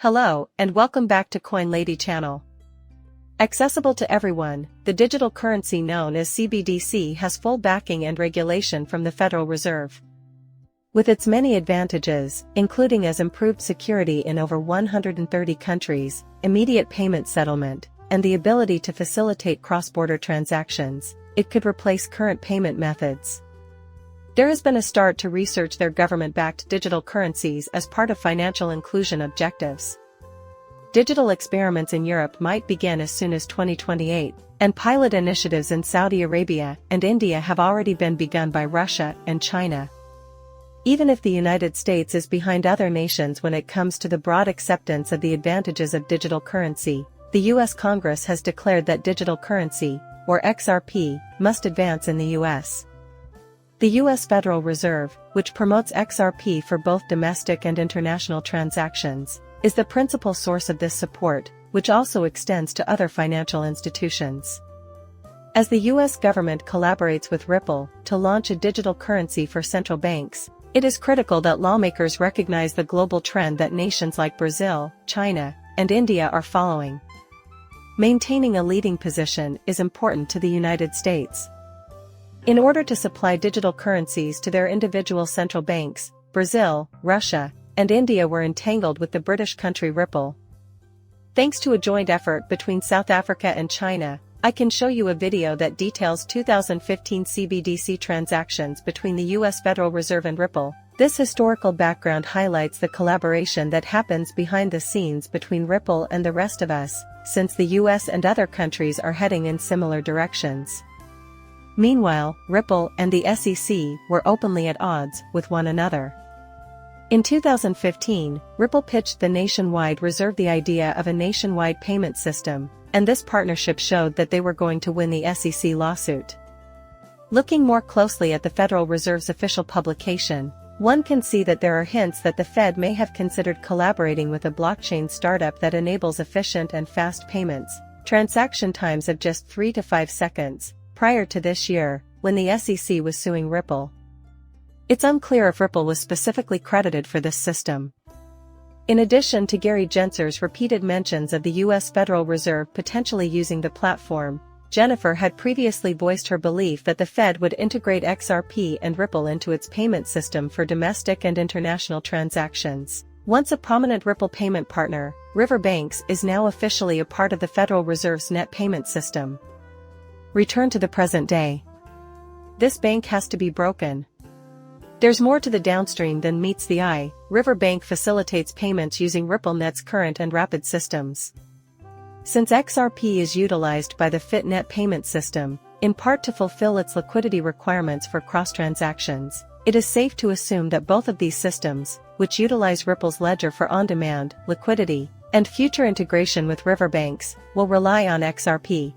Hello, and welcome back to Coin Lady channel. Accessible to everyone, the digital currency known as CBDC has full backing and regulation from the Federal Reserve. With its many advantages, including as improved security in over 130 countries, immediate payment settlement, and the ability to facilitate cross-border transactions, it could replace current payment methods. There has been a start to research their government-backed digital currencies as part of financial inclusion objectives. Digital experiments in Europe might begin as soon as 2028, and pilot initiatives in Saudi Arabia and India have already been begun by Russia and China. Even if the United States is behind other nations when it comes to the broad acceptance of the advantages of digital currency, the U.S. Congress has declared that digital currency, or XRP, must advance in the U.S. The U.S. Federal Reserve, which promotes XRP for both domestic and international transactions, is the principal source of this support, which also extends to other financial institutions. As the U.S. government collaborates with Ripple to launch a digital currency for central banks, it is critical that lawmakers recognize the global trend that nations like Brazil, China, and India are following. Maintaining a leading position is important to the United States. In order to supply digital currencies to their individual central banks, Brazil, Russia, and India were entangled with the British country Ripple. Thanks to a joint effort between South Africa and China, I can show you a video that details 2015 CBDC transactions between the U.S. Federal Reserve and Ripple. This historical background highlights the collaboration that happens behind the scenes between Ripple and the rest of us, since the U.S. and other countries are heading in similar directions. Meanwhile, Ripple and the SEC were openly at odds with one another. In 2015, Ripple pitched the nationwide reserve the idea of a nationwide payment system, and this partnership showed that they were going to win the SEC lawsuit. Looking more closely at the Federal Reserve's official publication, one can see that there are hints that the Fed may have considered collaborating with a blockchain startup that enables efficient and fast payments, transaction times of just 3 to 5 seconds, prior to this year, when the SEC was suing Ripple. It's unclear if Ripple was specifically credited for this system. In addition to Gary Genser's repeated mentions of the U.S. Federal Reserve potentially using the platform, Jennifer had previously voiced her belief that the Fed would integrate XRP and Ripple into its payment system for domestic and international transactions. Once a prominent Ripple payment partner, Riverbanks is now officially a part of the Federal Reserve's net payment system. Return to the present day. This bank has to be broken. There's more to the downstream than meets the eye. Riverbank facilitates payments using RippleNet's current and rapid systems. Since XRP is utilized by the FitNet payment system, in part to fulfill its liquidity requirements for cross-transactions, it is safe to assume that both of these systems, which utilize Ripple's ledger for on-demand, liquidity, and future integration with Riverbanks, will rely on XRP.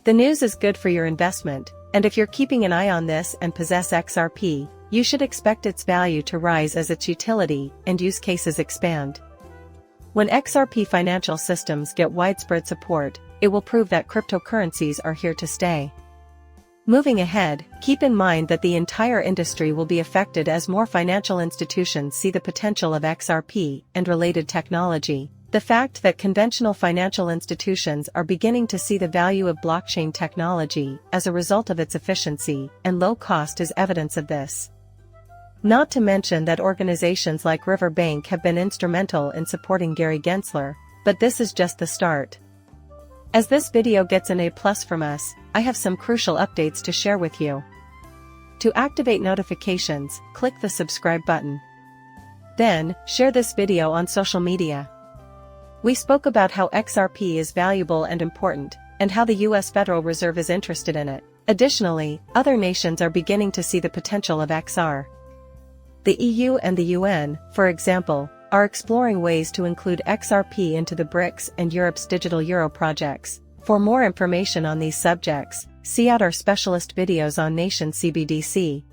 The news is good for your investment, and if you're keeping an eye on this and possess XRP, you should expect its value to rise as its utility and use cases expand. When XRP financial systems get widespread support, it will prove that cryptocurrencies are here to stay. Moving ahead, keep in mind that the entire industry will be affected as more financial institutions see the potential of XRP and related technology. The fact that conventional financial institutions are beginning to see the value of blockchain technology as a result of its efficiency and low cost is evidence of this. Not to mention that organizations like Riverbank have been instrumental in supporting Gary Gensler, but this is just the start. As this video gets an A+ from us, I have some crucial updates to share with you. To activate notifications, click the subscribe button. Then, share this video on social media. We spoke about how XRP is valuable and important, and how the U.S. Federal Reserve is interested in it. Additionally, other nations are beginning to see the potential of XR. The EU and the UN, for example, are exploring ways to include XRP into the BRICS and Europe's digital euro projects. For more information on these subjects, see out our specialist videos on Nation CBDC.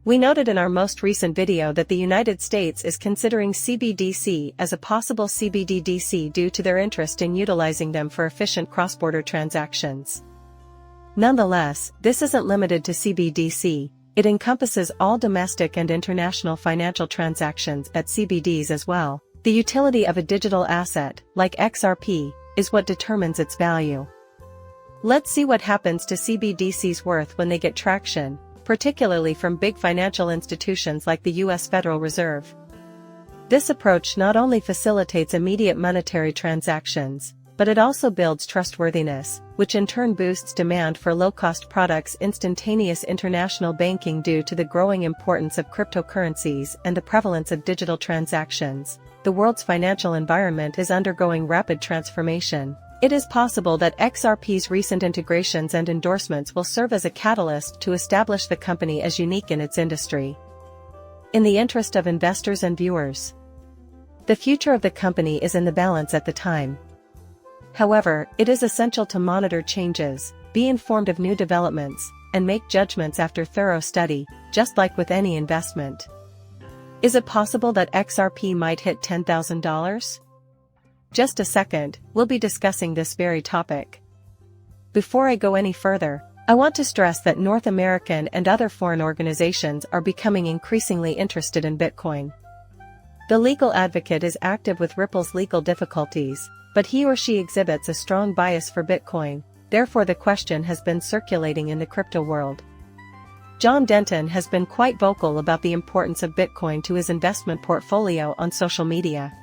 We noted in our most recent video that the United States is considering CBDC as a possible CBDC due to their interest in utilizing them for efficient cross-border transactions. Nonetheless, this isn't limited to CBDC. It encompasses all domestic and international financial transactions at CBDs as well. The utility of a digital asset, like XRP, is what determines its value. Let's see what happens to CBDC's worth when they get traction, particularly from big financial institutions like the US Federal Reserve. This approach not only facilitates immediate monetary transactions, but it also builds trustworthiness, which in turn boosts demand for low-cost products. Instantaneous international banking. Due to the growing importance of cryptocurrencies and the prevalence of digital transactions, the world's financial environment is undergoing rapid transformation. It is possible that XRP's recent integrations and endorsements will serve as a catalyst to establish the company as unique in its industry. In the interest of investors and viewers, the future of the company is in the balance at the time. However, it is essential to monitor changes, be informed of new developments, and make judgments after thorough study, just like with any investment. Is it possible that XRP might hit $10,000? Just a second, we'll be discussing this very topic. Before I go any further, I want to stress that North American and other foreign organizations are becoming increasingly interested in Bitcoin. The legal advocate is active with Ripple's legal difficulties, but he or she exhibits a strong bias for Bitcoin, therefore the question has been circulating in the crypto world. John Denton has been quite vocal about the importance of Bitcoin to his investment portfolio on social media.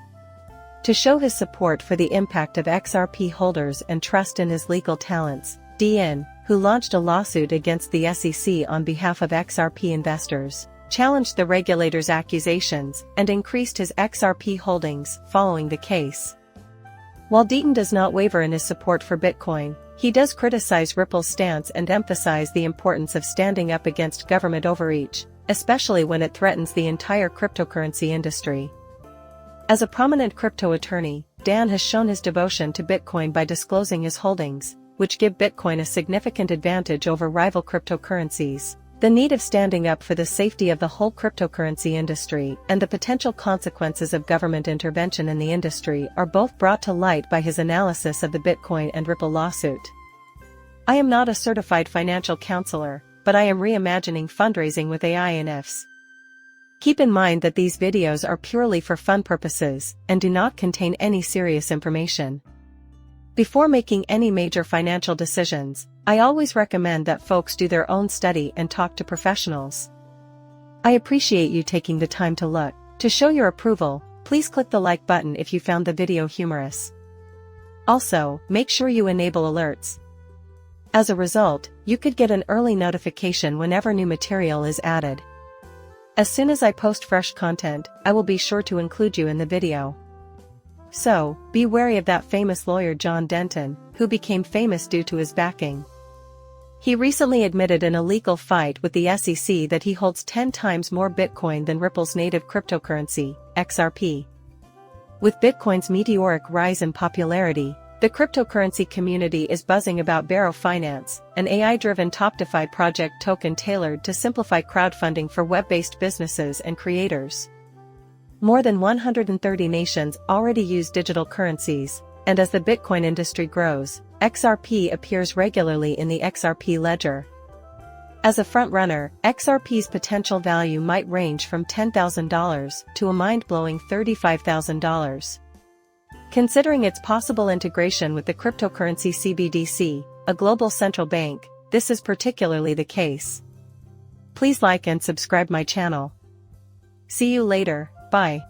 To show his support for the impact of XRP holders and trust in his legal talents, DN, who launched a lawsuit against the SEC on behalf of XRP investors, challenged the regulator's accusations and increased his XRP holdings following the case. While Deaton does not waver in his support for Bitcoin, he does criticize Ripple's stance and emphasize the importance of standing up against government overreach, especially when it threatens the entire cryptocurrency industry. As a prominent crypto attorney, Dan has shown his devotion to Bitcoin by disclosing his holdings, which give Bitcoin a significant advantage over rival cryptocurrencies. The need of standing up for the safety of the whole cryptocurrency industry and the potential consequences of government intervention in the industry are both brought to light by his analysis of the Bitcoin and Ripple lawsuit. I am not a certified financial counselor, but I am reimagining fundraising with AI and IFs. Keep in mind that these videos are purely for fun purposes and do not contain any serious information. Before making any major financial decisions, I always recommend that folks do their own study and talk to professionals. I appreciate you taking the time to look. To show your approval, please click the like button if you found the video humorous. Also, make sure you enable alerts. As a result, you could get an early notification whenever new material is added. As soon as I post fresh content, I will be sure to include you in the video. So, be wary of that famous lawyer John Denton, who became famous due to his backing. He recently admitted in a legal fight with the SEC that he holds 10 times more Bitcoin than Ripple's native cryptocurrency, XRP. With Bitcoin's meteoric rise in popularity, the cryptocurrency community is buzzing about Barrow Finance, an AI-driven Top-DeFi project token tailored to simplify crowdfunding for web-based businesses and creators. More than 130 nations already use digital currencies, and as the Bitcoin industry grows, XRP appears regularly in the XRP ledger. As a frontrunner, XRP's potential value might range from $10,000 to a mind-blowing $35,000. Considering its possible integration with the cryptocurrency CBDC, a global central bank, this is particularly the case. Please like and subscribe my channel. See you later, bye.